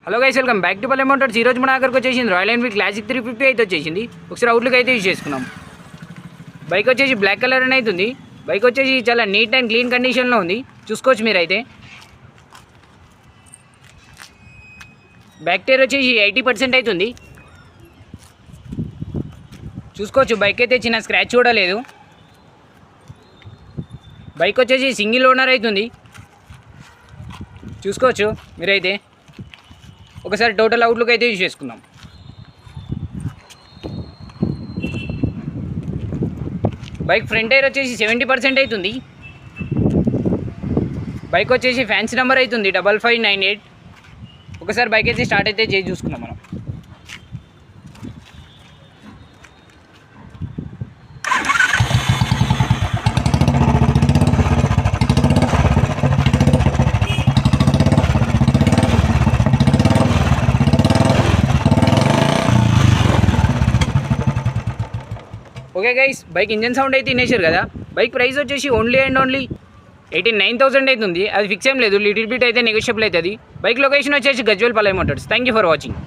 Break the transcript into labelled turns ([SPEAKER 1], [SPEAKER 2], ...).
[SPEAKER 1] Hello guys, welcome back to పల్లె Motors. ఈ రోజు మన దగ్గరకు వచ్చేసింది రాయల్ ఎన్ఫీల్డ్ క్లాసిక్ 350 అయితే వచ్చేసింది. ఒకసారి అవుట్లుక్ అయితే యూజ్ చేసుకున్నాం. బైక్ వచ్చేసి బ్లాక్ కలర్ అని అవుతుంది. బైక్ వచ్చేసి చాలా నీట్ అండ్ క్లీన్ కండిషన్లో ఉంది, చూసుకోవచ్చు మీరైతే. బ్యాక్ టైర్ వచ్చేసి 80% అవుతుంది, చూసుకోవచ్చు. బైక్ అయితే చిన్న స్క్రాచ్ కూడా లేదు. బైక్ వచ్చేసి సింగిల్ ఓనర్ అవుతుంది, చూసుకోవచ్చు మీరైతే. ఒకసారి టోటల్ అవుట్లుక్ అయితే యూజ్ చేసుకుందాం. బైక్ ఫ్రంట్ టైర్ వచ్చేసి 70% అవుతుంది. బైక్ వచ్చేసి ఫ్యాన్సీ నెంబర్ అవుతుంది 5598. ఒకసారి బైక్ అయితే స్టార్ట్ అయితే చేసి చూసుకుందాం మనం. Okay guys, bike engine sound అయితే వినేశారు కదా. బైక్ ప్రైస్ వచ్చేసి ఓన్లీ 89,000 అవుతుంది. అది ఫిక్స్ ఏం లేదు, లిటిల్ బిట్ అయితే నెగోషియబుల్ అవుతుంది. బైక్ లొకేషన్ వచ్చేసి గజ్వేల్ పల్లె Motors. Thank you for watching.